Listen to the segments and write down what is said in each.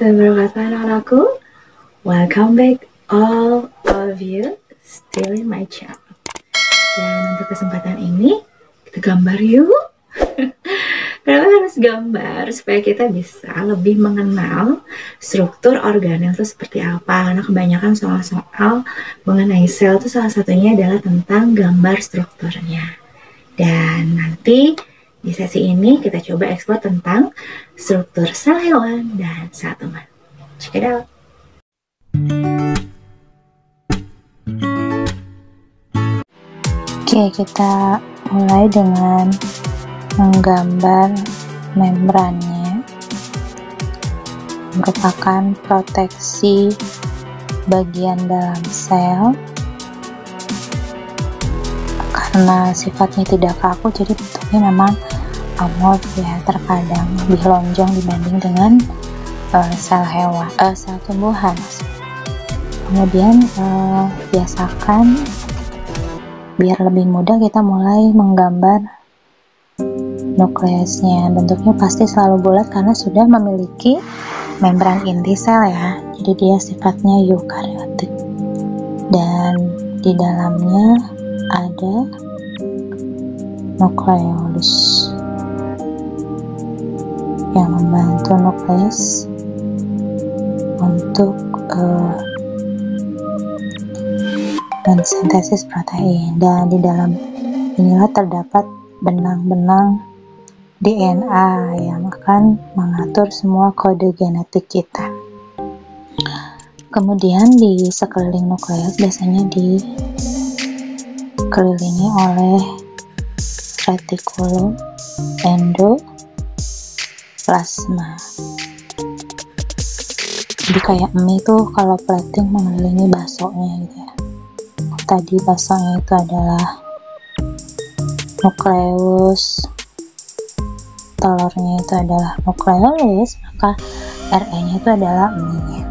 warahmatullahi wabarakatuh anak-anakku. Welcome back all of you still in my channel. Dan untuk kesempatan ini kita gambar yuk. Kenapa harus gambar? Supaya kita bisa lebih mengenal struktur organel itu seperti apa. Karena kebanyakan soal-soal mengenai sel itu salah satunya adalah tentang gambar strukturnya. Dan nanti di sesi ini kita coba eksplor tentang struktur sel hewan dan sel tumbuhan. Check it out. Oke, kita mulai dengan menggambar membrannya. Merupakan proteksi bagian dalam sel. Karena sifatnya tidak kaku, jadi bentuknya memang amorf ya, terkadang lebih lonjong dibanding dengan sel tumbuhan. Kemudian biasakan biar lebih mudah kita mulai menggambar nukleusnya. Bentuknya pasti selalu bulat karena sudah memiliki membran inti sel ya, jadi dia sifatnya eukariotik dan di dalamnya ada nukleolus yang membantu nukleus untuk mensintesis protein, dan di dalam inilah terdapat benang-benang DNA yang akan mengatur semua kode genetik kita. Kemudian di sekeliling nukleus biasanya dikelilingi oleh retikulum endoplasma. Jadi kayak mie tuh kalau plating mengelilingi baksonya gitu ya. Tadi baksonya itu adalah nukleus, telurnya itu adalah nukleolus, maka RE-nya itu adalah mie-nya.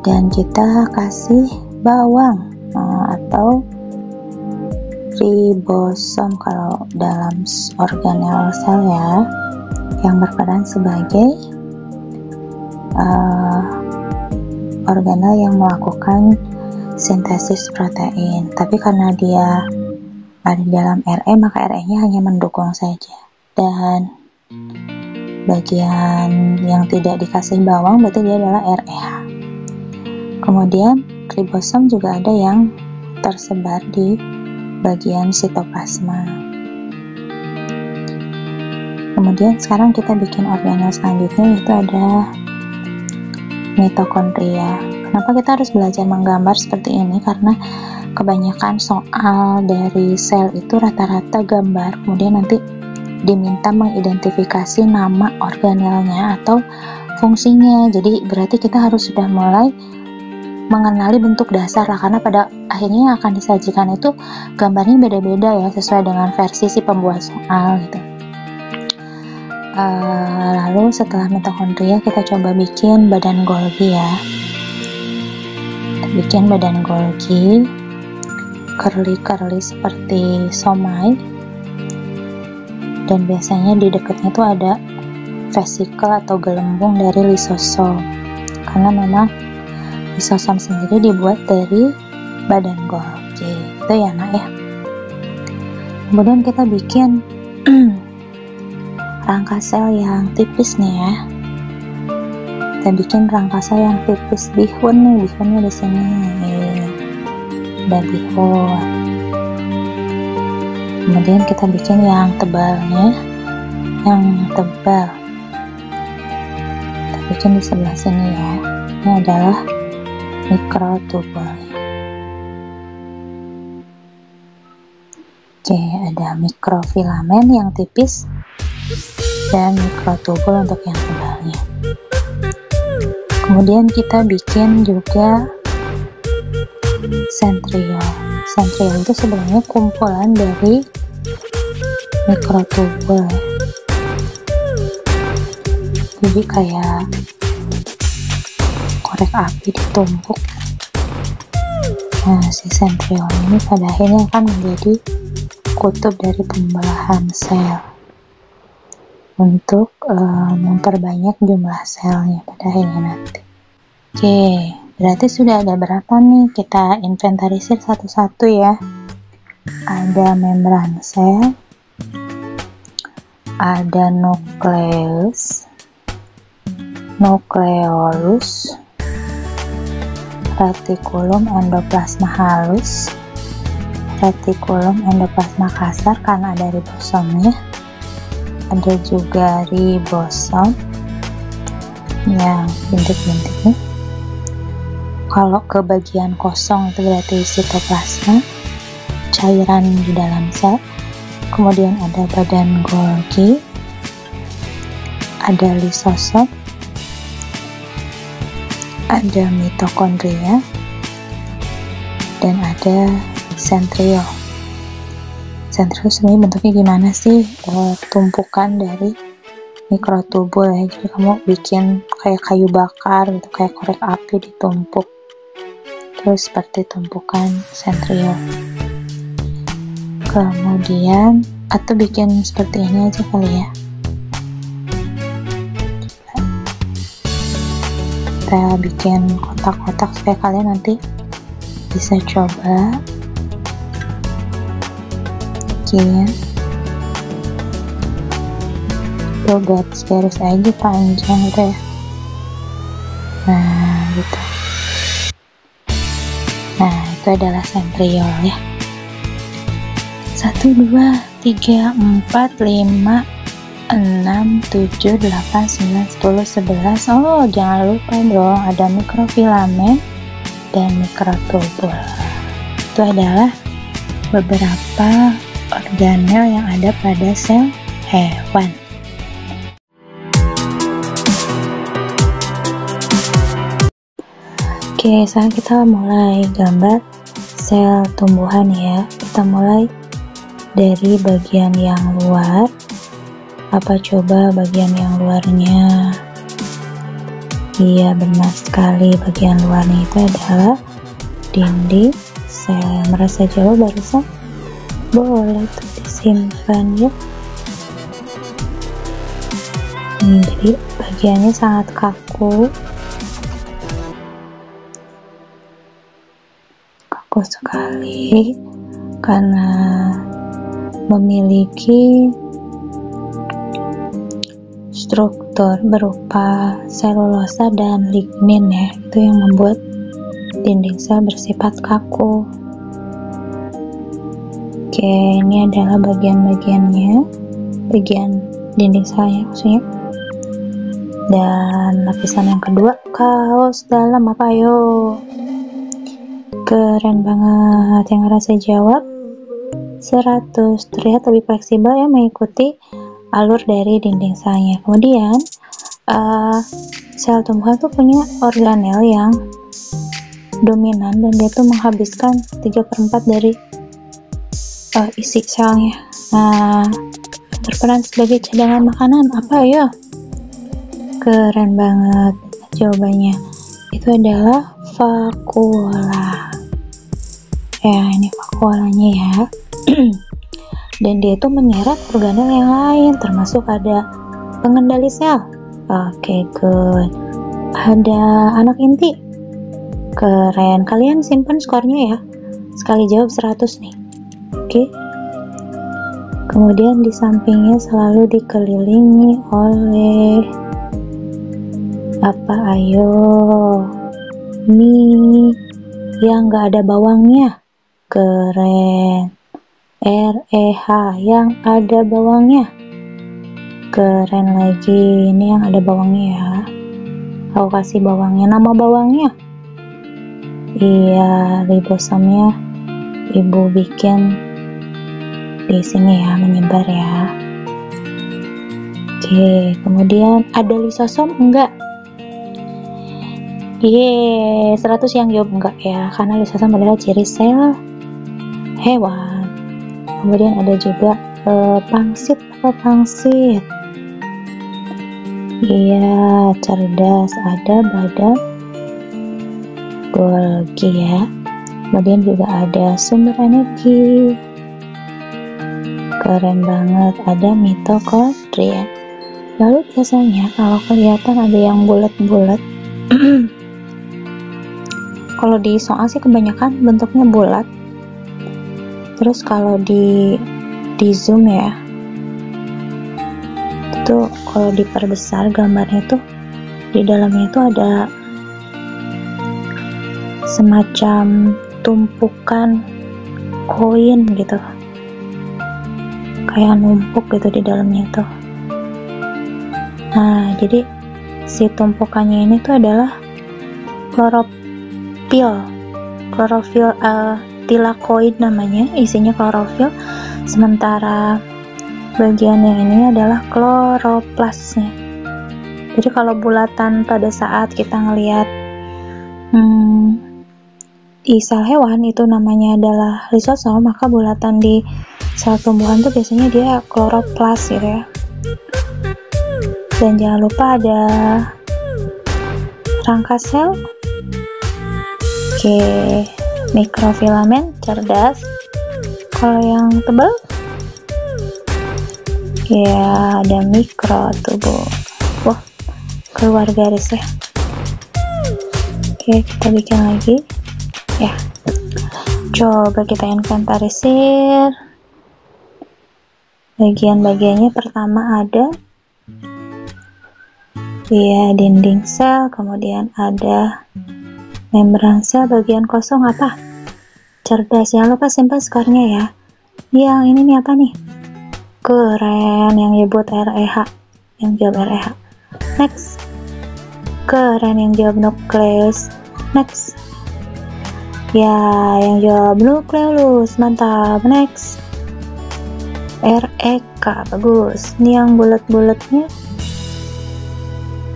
Dan kita kasih bawang atau ribosom kalau dalam organel sel ya, yang berperan sebagai organel yang melakukan sintesis protein. Tapi karena dia ada di dalam RE, maka RE-nya hanya mendukung saja. Dan bagian yang tidak dikasih bawang berarti dia adalah REH. Kemudian ribosom juga ada yang tersebar di bagian sitoplasma. Kemudian sekarang kita bikin organel selanjutnya, yaitu ada mitokondria. Kenapa kita harus belajar menggambar seperti ini? Karena kebanyakan soal dari sel itu rata-rata gambar, kemudian nanti diminta mengidentifikasi nama organelnya atau fungsinya. Jadi berarti kita harus sudah mulai mengenali bentuk dasar lah, karena pada akhirnya yang akan disajikan itu gambarnya beda-beda ya, sesuai dengan versi si pembuat soal gitu. Lalu setelah mitokondria kita coba bikin badan Golgi ya. Kita bikin badan Golgi curly seperti somai, dan biasanya di dekatnya tuh ada vesikel atau gelembung dari lisosom, karena memang lisosom sendiri dibuat dari badan Golgi itu ya nak ya. Kemudian kita bikin rangka sel yang tipis nih ya. Kita bikin rangka sel yang tipis, bihunnya di sini. Ada bihun. Kemudian kita bikin yang tebalnya, yang tebal. Kita bikin di sebelah sini ya. Ini adalah mikrotubul. Oke, ada mikrofilamen yang tipis dan mikrotubul untuk yang tebalnya. Kemudian kita bikin juga sentriol. Sentriol itu sebenarnya kumpulan dari mikrotubul. Jadi kayak korek api ditumpuk. Nah, si sentriol ini pada akhirnya akan menjadi kutub dari pembelahan sel. untuk memperbanyak jumlah selnya pada akhirnya nanti. Oke, berarti sudah ada berapa nih? Kita inventarisir satu-satu ya. Ada membran sel, ada nukleus, nukleolus, retikulum endoplasma halus, retikulum endoplasma kasar karena ada ribosomnya, ada juga ribosom yang bintik-bintik nih. Kalau ke bagian kosong itu berarti sitoplasma, cairan di dalam sel. Kemudian ada badan Golgi, ada lisosom, ada mitokondria, dan ada sentriol. Sentriol sebenarnya bentuknya gimana sih? Tumpukan dari mikrotubul ya. Jadi kamu bikin kayak kayu bakar gitu, kayak korek api ditumpuk. Terus seperti tumpukan sentriol. Kemudian atau bikin seperti ini aja kali ya. Kita bikin kotak-kotak supaya kalian nanti bisa coba bikin. Tuh garis-garis aja panjang gitu ya. Nah gitu. Nah itu adalah sentriol ya. 1, 2, 3, 4, 5, 6, 7, 8, 9, 10, 11. Oh jangan lupa dong ada mikrofilamen dan mikrotubul. Itu adalah beberapa organel yang ada pada sel hewan. Oke, sekarang kita mulai gambar sel tumbuhan ya. Kita mulai dari bagian yang luar. Apa coba bagian yang luarnya? Iya, benar sekali, bagian luarnya itu adalah dinding sel. Merasa jauh barusan? Boleh tuh disimpan ya. Jadi bagiannya sangat kaku. Kaku sekali karena memiliki struktur berupa selulosa dan lignin ya, itu yang membuat dinding sel bersifat kaku. Oke, ini adalah bagian-bagiannya, bagian dinding selnya maksudnya. Dan lapisan yang kedua, kaos dalam apa yo? Keren banget, yang rasa jawab 100. Terlihat lebih fleksibel ya mengikuti alur dari dinding selnya. Kemudian sel tumbuhan tuh punya organel yang dominan dan dia tuh menghabiskan 3/4 dari isi selnya. Nah, berperan sebagai cadangan makanan apa ya? Keren banget jawabannya. Itu adalah vakula. Ya, ini vakulanya ya. Dan dia itu menyeret organel yang lain, termasuk ada pengendali sel. Oke, good. Ada anak inti. Keren. Kalian simpan skornya ya. Sekali jawab 100 nih. Oke. Kemudian di sampingnya selalu dikelilingi oleh apa? Ayo. Mie yang nggak ada bawangnya. Keren. REH yang ada bawangnya. Keren lagi. Ini yang ada bawangnya ya. Aku kasih bawangnya, nama bawangnya. Iya, ribosomnya ibu bikin di sini ya, menyebar ya. Oke, kemudian ada lisosom enggak? 100 yang jawab enggak ya, karena lisosom adalah ciri sel hewan. Kemudian ada juga pangsit. Apa pangsit? Iya, cerdas. Ada badan Golgi ya. Kemudian juga ada sumber energi. Keren banget. Ada mitokondria. Lalu biasanya kalau kelihatan ada yang bulat-bulat, kalau di soal sih kebanyakan bentuknya bulat. Terus kalau di zoom ya, itu kalau diperbesar gambarnya tuh di dalamnya itu ada semacam tumpukan koin gitu, kayak numpuk gitu di dalamnya tuh. Nah, jadi si tumpukannya ini tuh adalah klorofil tilakoid namanya, isinya klorofil. Sementara bagian yang ini adalah kloroplasnya. Jadi kalau bulatan pada saat kita ngelihat di sel hewan itu namanya adalah lisosom, maka bulatan di sel tumbuhan tuh biasanya dia kloroplas gitu ya. Dan jangan lupa ada rangka sel. Oke, mikrofilamen, cerdas. Kalau yang tebal ya ada mikrotubul. Wah, keluar garis ya. Oke, kita bikin lagi ya. Coba kita inventarisir bagian-bagiannya. Pertama ada ya dinding sel, kemudian ada membran sel. Bagian kosong apa? Cerdas. Jangan lupa simpan skornya ya. Yang ini nih apa nih? Keren, yang nyebut REH, yang jawab REH. Next. Keren, yang jawab nukleus. Next. Ya, yang jawab nukleus. Mantap. Next. REK, bagus. Ini yang bulat-bulatnya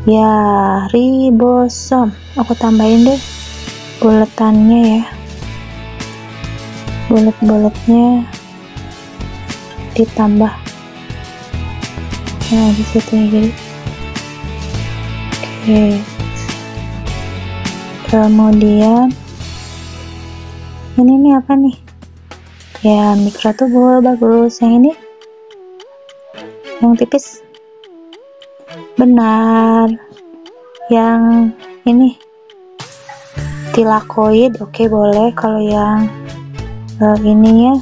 ya ribosom. Aku tambahin deh buletannya ya, bulet-buletnya ditambah. Nah, di situ ya, jadi oke. Kemudian ini nih apa nih ya, mikrotubul, bagus. Yang ini yang tipis, benar. Yang ini tilakoid, oke, boleh. Kalau yang ininya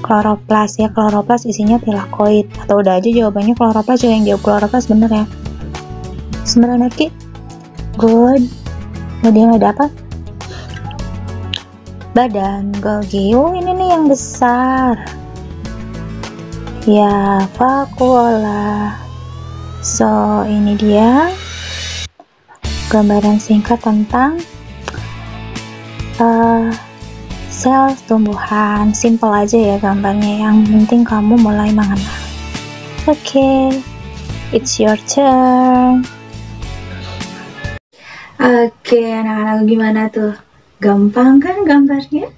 kloroplas ya, kloroplas isinya tilakoid. Atau udah aja jawabannya kloroplas, yang jawab kloroplas bener ya. 9 lagi, good. Kemudian ada apa? Badan Golgi. Oh, ini nih yang besar ya, vakuola. So, ini dia gambaran singkat tentang sel tumbuhan. Simple aja ya gambarnya, yang penting kamu mulai mengenal. Oke, it's your turn. Oke, anak-anak, gimana tuh? Gampang kan gambarnya?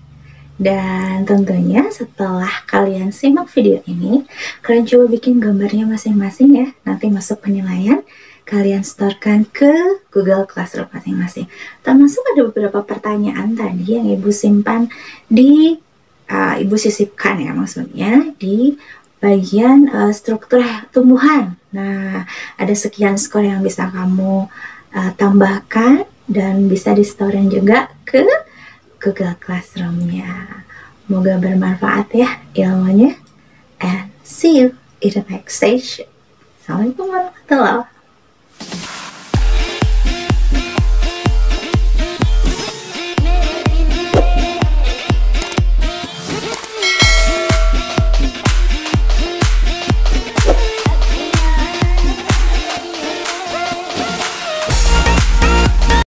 Dan tentunya setelah kalian simak video ini, kalian coba bikin gambarnya masing-masing ya. Nanti masuk penilaian, kalian setorkan ke Google Classroom masing-masing. Termasuk ada beberapa pertanyaan tadi yang Ibu simpan di, Ibu sisipkan ya, maksudnya di bagian struktur tumbuhan. Nah, ada sekian skor yang bisa kamu tambahkan dan bisa di-storein juga ke Google Classroom-nya. Semoga bermanfaat ya ilmunya. And see you in the next session. Assalamualaikum warahmatullahi wabarakatuh.